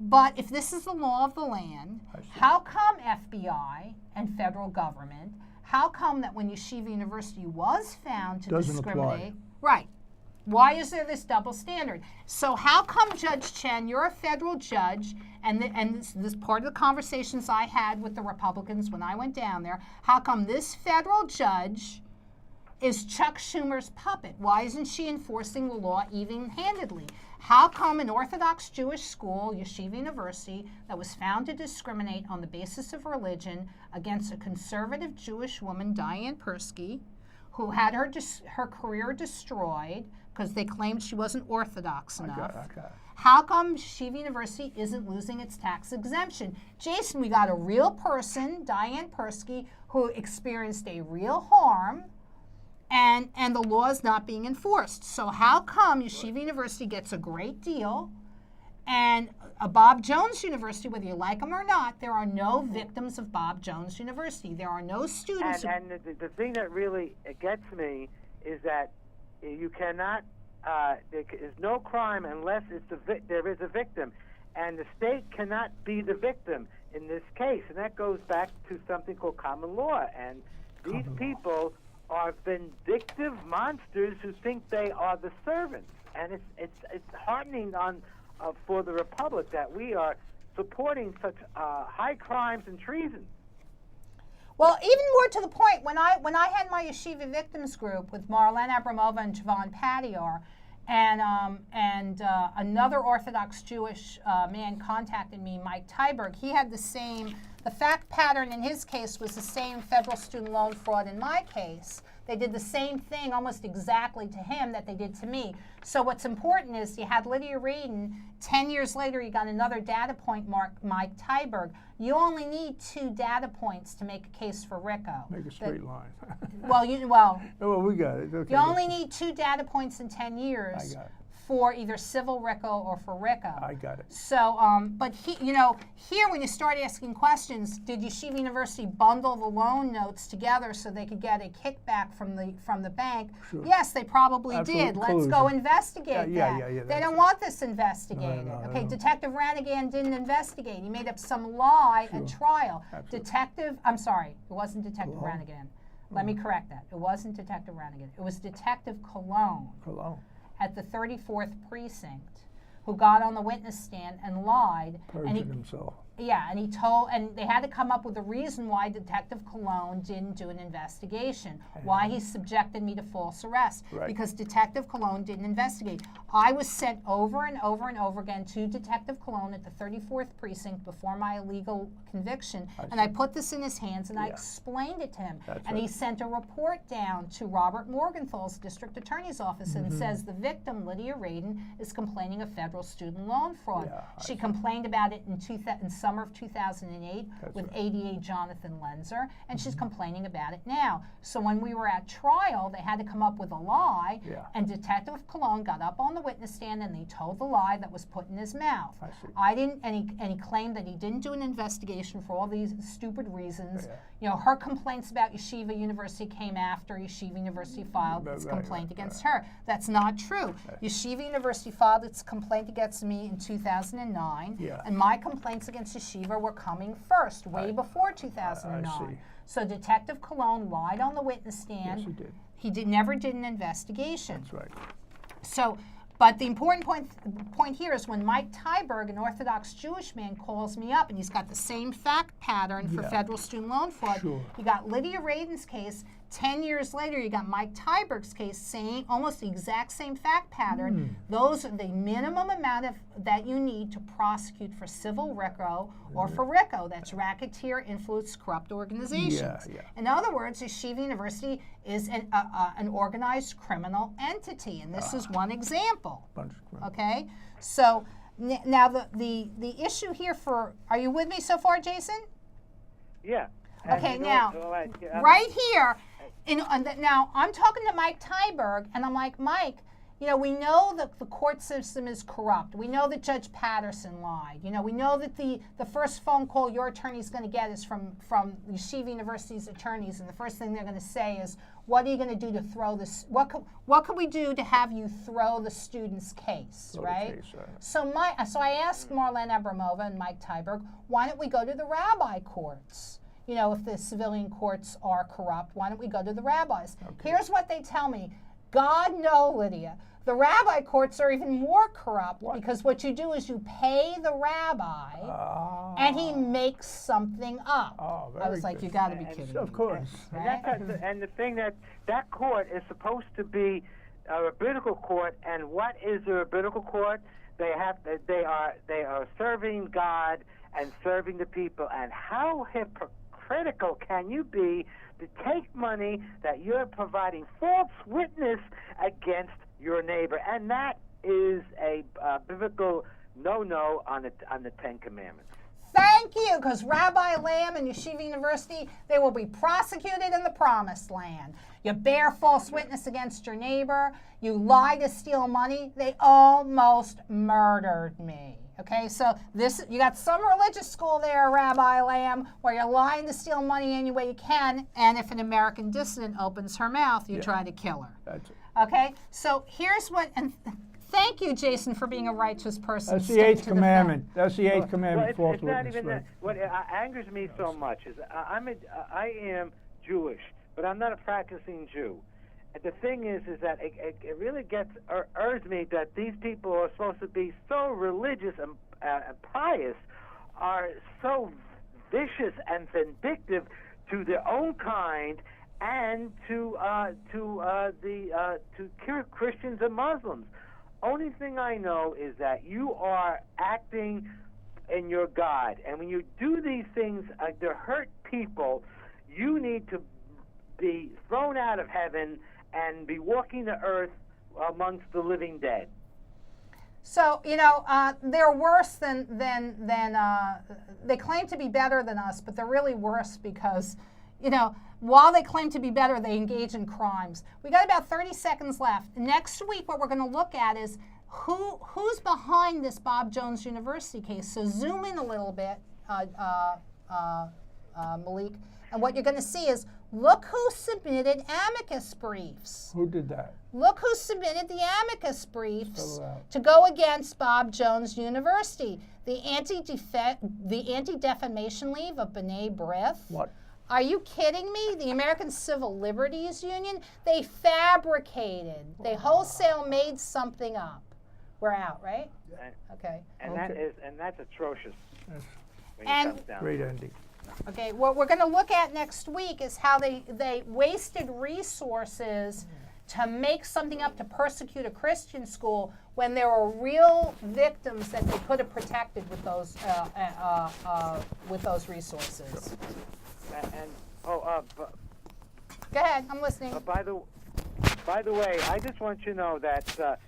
But if this is the law of the land, how come FBI and federal government, how come that when Yeshiva University was found to discriminate, right, why is there this double standard? So how come, Judge Chen, you're a federal judge, and this part of the conversations I had with the Republicans when I went down there, how come this federal judge is Chuck Schumer's puppet? Why isn't she enforcing the law even-handedly? How come an Orthodox Jewish school, Yeshiva University, that was found to discriminate on the basis of religion against a conservative Jewish woman, Diane Persky, who had her career destroyed because they claimed she wasn't Orthodox enough. How come Yeshiva University isn't losing its tax exemption? Jason, we got a real person, Diane Persky, who experienced a real harm, and the law is not being enforced. So how come Yeshiva University gets a great deal, and a Bob Jones University, whether you like them or not, there are no victims of Bob Jones University. There are no students. And the thing that really gets me is that you cannot, there is no crime unless there is a victim. And the state cannot be the victim in this case. And that goes back to something called common law. And these people are vindictive monsters who think they are the servants. And it's heartening for the Republic that we are supporting such high crimes and treason. Well, even more to the point, when I had my Yeshiva Victims Group with Marlene Abramova and Javon Patior, and another Orthodox Jewish man contacted me, Mike Tyberg. He had the fact pattern in his case was the same federal student loan fraud in my case. They did the same thing almost exactly to him that they did to me. So what's important is you had Lydia Radin. 10 years later, you got another data point, Mike Tyberg. You only need 2 data points to make a case for Rico. Make a straight line. Well, we got it. Okay, you only need 2 data points in 10 years. I got it. For either civil RICO or for RICO. I got it. So, but here when you start asking questions, did Yeshiva University bundle the loan notes together so they could get a kickback from the bank? Sure. Yes, they probably Absolute did. Let's collusion. go investigate Yeah, that. They that's don't it. want this investigated. No, Okay, no. Detective Ranagan didn't investigate. He made up some lie at trial. Absolutely. I'm sorry, it wasn't Detective Cologne. Ranagan. Let me correct that. It wasn't Detective Ranagan. It was Detective Cologne at the 34th precinct who got on the witness stand and lied. Perjured himself. Yeah, and he told, and they had to come up with a reason why Detective Cologne didn't do an investigation, why he subjected me to false arrest, because Detective Cologne didn't investigate. I was sent over and over and over again to Detective Cologne at the 34th precinct before my illegal conviction, and I put this in his hands and I explained it to him, and he sent a report down to Robert Morgenthal's district attorney's office and says the victim, Lydia Radin, is complaining of federal student loan fraud. She complained about it in summer of 2008 with ADA Jonathan Lenzer, and she's complaining about it now. So when we were at trial, they had to come up with a lie, and Detective Cologne got up on the witness stand and he told the lie that was put in his mouth. I didn't, and he claimed that he didn't do an investigation for all these stupid reasons. You know, her complaints about Yeshiva University came after Yeshiva University filed its complaint against her. That's not true. Yeshiva University filed its complaint against me in 2009, and my complaints against yeshiva were coming first, way before 2009. I see. So Detective Cologne lied on the witness stand. Yes, he did. He never did an investigation. That's right. So, but the important point here is when Mike Tyberg, an Orthodox Jewish man, calls me up, and he's got the same fact pattern for Yeah. federal student loan fraud. Sure. You got Lydia Radin's case. 10 years later, you got Mike Tyberg's case, saying almost the exact same fact pattern. Those are the minimum amount that you need to prosecute for civil RICO or for RICO. That's racketeer, influence, corrupt organizations. Yeah. In other words, Yeshiva University is an organized criminal entity, and this is one example. Bunch of criminals. Okay, so now the issue here are you with me so far, Jason? Yeah. Okay, And now, right here, now I'm talking to Mike Tyberg, and I'm like, Mike, we know that the court system is corrupt. We know that Judge Patterson lied. We know that the first phone call your attorney's going to get is from Yeshiva University's attorneys, and the first thing they're going to say is, what are you going to do to throw this? What could we do to have you throw the student's case, right? So I asked Marlene Abramova and Mike Tyberg, why don't we go to the rabbi courts? If the civilian courts are corrupt, why don't we go to the rabbis? Okay. Here's what they tell me. God, no, Lydia. The rabbi courts are even more corrupt because what you do is you pay the rabbi and he makes something up. I was like, you got to be kidding me. Of course. Right? And the thing that court is supposed to be a rabbinical court, and what is a rabbinical court? They are serving God and serving the people. And how hypocritical can you be to take money that you're providing false witness against your neighbor? And that is a biblical no-no on the Ten Commandments. Thank you, because Rabbi Lamb and Yeshiva University, they will be prosecuted in the Promised Land. You bear false witness against your neighbor. You lie to steal money. They almost murdered me. Okay, so you got some religious school there, Rabbi Lamb, where you're lying to steal money any way you can, and if an American dissident opens her mouth, you try to kill her. That's it. Okay, so here's and thank you, Jason, for being a righteous person. That's the eighth commandment. That's the eighth commandment. Well, it's not even that. What angers me so much is I am Jewish, but I'm not a practicing Jew. And the thing is that it really irks me that these people who are supposed to be so religious and pious are so vicious and vindictive to their own kind and to Christians and Muslims. Only thing I know is that you are acting in your God, and when you do these things to hurt people, you need to be thrown out of heaven and be walking the earth amongst the living dead. So, they're worse than they claim to be better than us, but they're really worse because, while they claim to be better, they engage in crimes. We got about 30 seconds left. Next week, what we're going to look at is who's behind this Bob Jones University case. So zoom in a little bit, Malik, and what you're going to see is, look who submitted amicus briefs. Who did that? Look who submitted the amicus briefs to go against Bob Jones University. The Anti-Defamation League of B'nai B'rith. What? Are you kidding me? The American Civil Liberties Union, they fabricated. They wholesale made something up. We're out, right? Okay. And that's atrocious. Yes. When it comes down Great to it. ending. Okay, what we're going to look at next week is how they wasted resources to make something up to persecute a Christian school when there were real victims that they could have protected with those resources. Go ahead, I'm listening. By the way, I just want you to know that